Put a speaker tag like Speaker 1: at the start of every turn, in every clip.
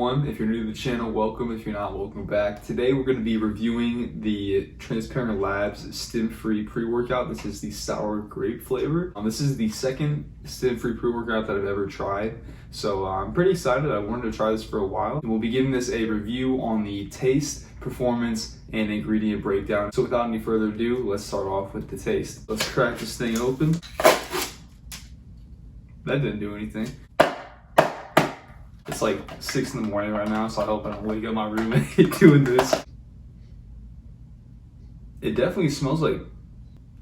Speaker 1: everyone. If you're new to the channel, welcome. If you're not, welcome back. Today we're going to be reviewing the Transparent Labs STIM-free pre-workout. This is the sour grape flavor. This is the second STIM-free pre-workout that I've ever tried. So I'm pretty excited. I wanted to try this for a while. And we'll be giving this a review on the taste, performance, and ingredient breakdown. So without any further ado, let's start off with the taste. Let's crack this thing open. That didn't do anything. It's like 6 in the morning right now, so I hope I don't wake up my roommate doing this. It definitely smells like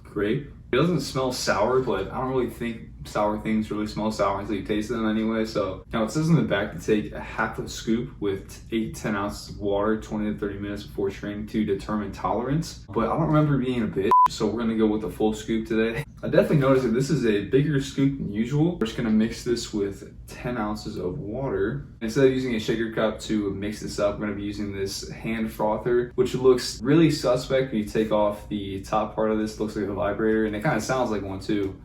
Speaker 1: grape. It doesn't smell sour, but I don't really think sour things really smell sour until you taste them anyway. So now it says in the back to take a half a scoop with 8 to 10 ounces of water 20 to 30 minutes before training to determine tolerance. But I don't remember being a bitch, so we're gonna go with the full scoop today. I definitely noticed that this is a bigger scoop than usual. We're just gonna mix this with 10 ounces of water. Instead of using a shaker cup to mix this up, we're gonna be using this hand frother, which looks really suspect when you take off the top part of this. It looks like a vibrator, and it kind of sounds like one too.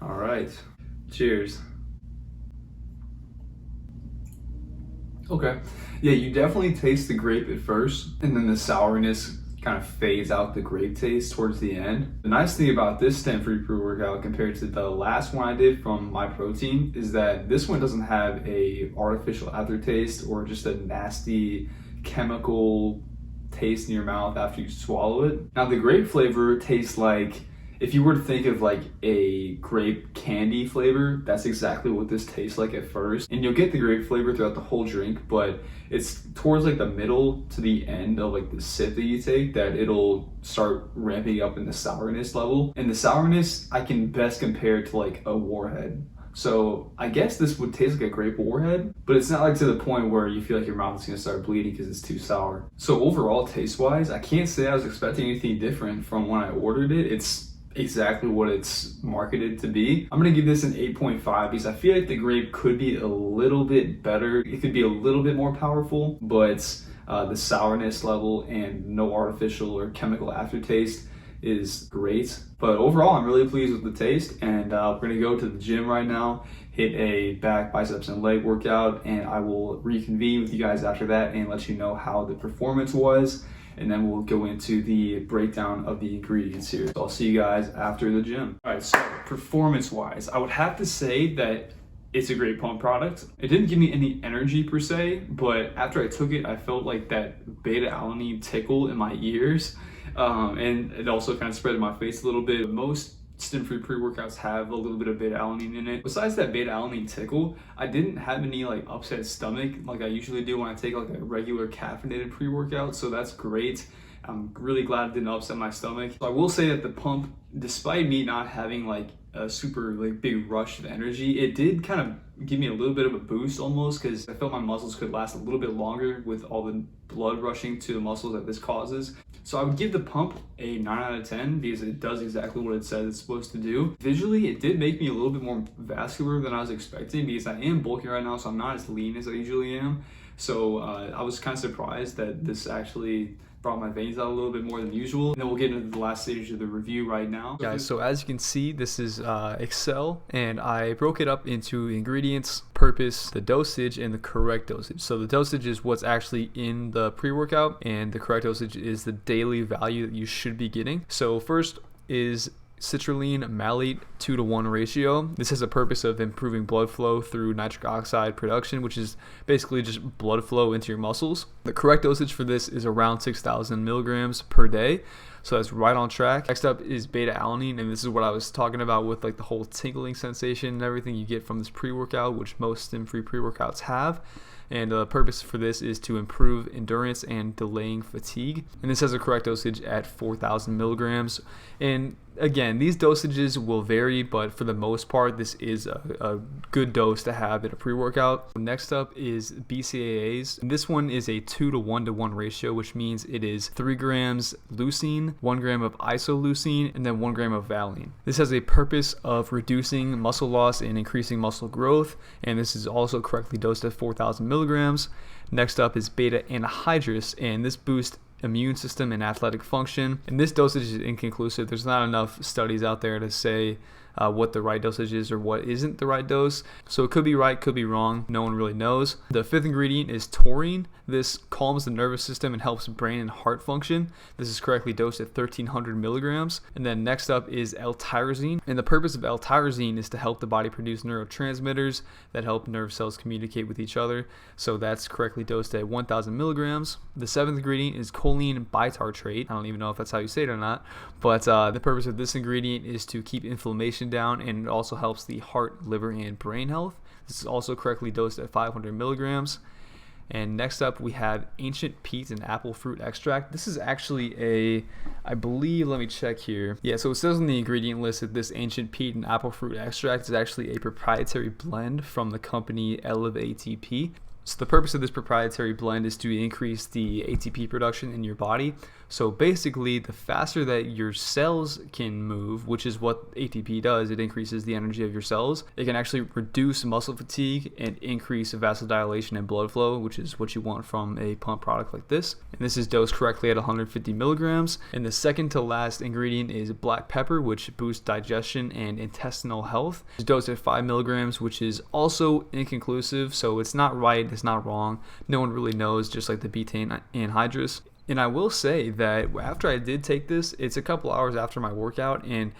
Speaker 1: All right, cheers. Okay, yeah, you definitely taste the grape at first, and then the sourness kind of fades out the grape taste towards the end. The nice thing about this STIM-free pre-workout compared to the last one I did from My Protein is that this one doesn't have a artificial aftertaste or just a nasty chemical taste in your mouth after you swallow it. Now the grape flavor tastes like, if you were to think of like a grape candy flavor, that's exactly what this tastes like at first. And you'll get the grape flavor throughout the whole drink, but it's towards like the middle to the end of like the sip that you take that it'll start ramping up in the sourness level. And the sourness I can best compare to like a Warhead. So I guess this would taste like a grape Warhead, but it's not like to the point where you feel like your mouth is gonna start bleeding because it's too sour. So overall, taste-wise, I can't say I was expecting anything different from when I ordered it. It's exactly what it's marketed to be. I'm gonna give this an 8.5 because I feel like the grape could be a little bit better. It could be a little bit more powerful, but the sourness level and no artificial or chemical aftertaste is great. But overall, I'm really pleased with the taste, and we're gonna go to the gym right now, hit a back, biceps, and leg workout, and I will reconvene with you guys after that and let you know how the performance was. And then we'll go into the breakdown of the ingredients here. So I'll see you guys after the gym. All right, so performance-wise, I would have to say that it's a great pump product. It didn't give me any energy per se, but after I took it, I felt like that beta-alanine tickle in my ears. And it also kind of spread in my face a little bit. Most STIM-free pre-workouts have a little bit of beta-alanine in it. Besides that beta-alanine tickle, I didn't have any like upset stomach like I usually do when I take like a regular caffeinated pre-workout, so that's great. I'm really glad it didn't upset my stomach. So I will say that the pump, despite me not having like a super like big rush of energy, it did kind of give me a little bit of a boost almost, because I felt my muscles could last a little bit longer with all the blood rushing to the muscles that this causes. So I would give the pump a 9 out of 10 because it does exactly what it says it's supposed to do. Visually, it did make me a little bit more vascular than I was expecting because I am bulky right now, so I'm not as lean as I usually am. So I was kind of surprised that this actually brought my veins out a little bit more than usual. And then we'll get into the last stage of the review right now. Guys, so as you can see, this is Excel, and I broke it up into ingredients, purpose, the dosage, and the correct dosage. So the dosage is what's actually in the pre-workout, and the correct dosage is the daily value that you should be getting. So first is citrulline malate 2-to-1 ratio. This has a purpose of improving blood flow through nitric oxide production, which is basically just blood flow into your muscles. The correct dosage for this is around 6,000 milligrams per day. So that's right on track. Next up is beta-alanine, and this is what I was talking about with like the whole tingling sensation and everything you get from this pre-workout, which most STIM-free pre-workouts have. And the purpose for this is to improve endurance and delaying fatigue. And this has a correct dosage at 4,000 milligrams. And again, these dosages will vary, but for the most part, this is a good dose to have in a pre-workout. Next up is Bcaas. And this one is a 2-to-1 ratio, which means it is 3 grams leucine, 1 gram of isoleucine, and then 1 gram of valine. This has a purpose of reducing muscle loss and increasing muscle growth, and this is also correctly dosed at 4,000 milligrams. Next up is beta anhydrous, and this boosts immune system and athletic function. And this dosage is inconclusive. There's not enough studies out there to say
Speaker 2: what the right dosage is or what isn't the right dose. So it could be right, could be wrong. No one really knows. The fifth ingredient is taurine. This calms the nervous system and helps brain and heart function. This is correctly dosed at 1300 milligrams. And then next up is L-Tyrosine. And the purpose of L-Tyrosine is to help the body produce neurotransmitters that help nerve cells communicate with each other. So that's correctly dosed at 1000 milligrams. The seventh ingredient is choline bitartrate. I don't even know if that's how you say it or not, but the purpose of this ingredient is to keep inflammation down, and it also helps the heart, liver, and brain health. This is also correctly dosed at 500 milligrams. And next up, we have ancient peat and apple fruit extract. This is actually I believe, let me check here. Yeah, so it says on the ingredient list that this ancient peat and apple fruit extract is actually a proprietary blend from the company L-ATP. So the purpose of this proprietary blend is to increase the ATP production in your body. So basically, the faster that your cells can move, which is what ATP does, it increases the energy of your cells. It can actually reduce muscle fatigue and increase vasodilation and blood flow, which is what you want from a pump product like this. And this is dosed correctly at 150 milligrams. And the second to last ingredient is black pepper, which boosts digestion and intestinal health. It's dosed at 5 milligrams, which is also inconclusive. So it's not right, it's not wrong. No one really knows, just like the betaine anhydrous. And I will say that after I did take this, it's a couple hours after my workout, and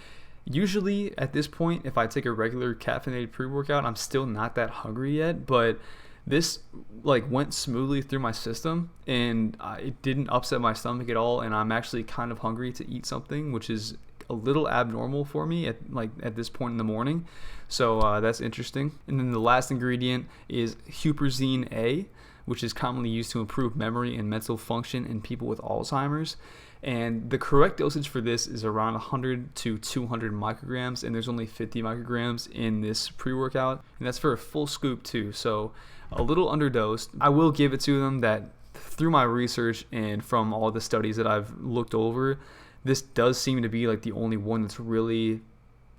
Speaker 2: usually at this point, if I take a regular caffeinated pre-workout, I'm still not that hungry yet, but this went smoothly through my system, and it didn't upset my stomach at all, and I'm actually kind of hungry to eat something, which is a little abnormal for me at this point in the morning. So that's interesting. And then the last ingredient is huperzine A, which is commonly used to improve memory and mental function in people with Alzheimer's. And the correct dosage for this is around 100 to 200 micrograms, and there's only 50 micrograms in this pre-workout, and that's for a full scoop too, so a little underdosed. I will give it to them that through my research and from all the studies that I've looked over, this does seem to be like the only one that's really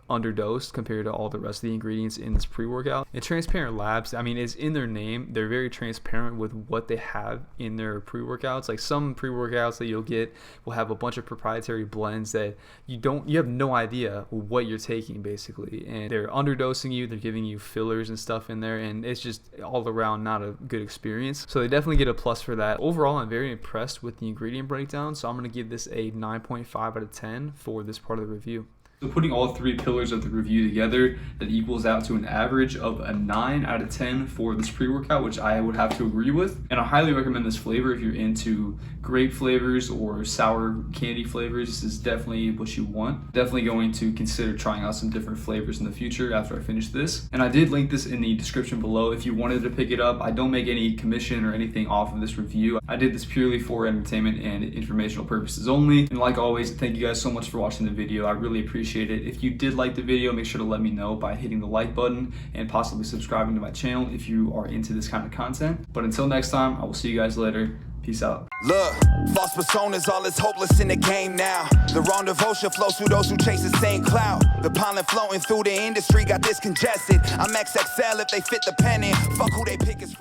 Speaker 2: underdosed compared to all the rest of the ingredients in this pre-workout. And Transparent Labs, I mean, it's in their name. They're very transparent with what they have in their pre-workouts. Like some pre-workouts that you'll get will have a bunch of proprietary blends that you have no idea what you're taking basically. And they're underdosing you, they're giving you fillers and stuff in there, and it's just all around not a good experience. So they definitely get a plus for that. Overall, I'm very impressed with the ingredient breakdown, so I'm going to give this a 9.5 out of 10 for this part of the review.
Speaker 1: So putting all three pillars of the review together, that equals out to an average of a 9 out of 10 for this pre-workout, which I would have to agree with. And I highly recommend this flavor if you're into grape flavors or sour candy flavors. This is definitely what you want. Definitely going to consider trying out some different flavors in the future after I finish this. And I did link this in the description below if you wanted to pick it up. I don't make any commission or anything off of this review. I did this purely for entertainment and informational purposes only. And like always, thank you guys so much for watching the video. I really appreciate it. If you did like the video, make sure to let me know by hitting the like button and possibly subscribing to my channel if you are into this kind of content. But until next time, I will see you guys later. Peace out.
Speaker 3: Look, false personas, all is hopeless in the game now. The wrong devotion flows through those who chase the same cloud. The pollen floating through the industry got this congested. I'm XXL if they fit the pen in. Fuck who they pick is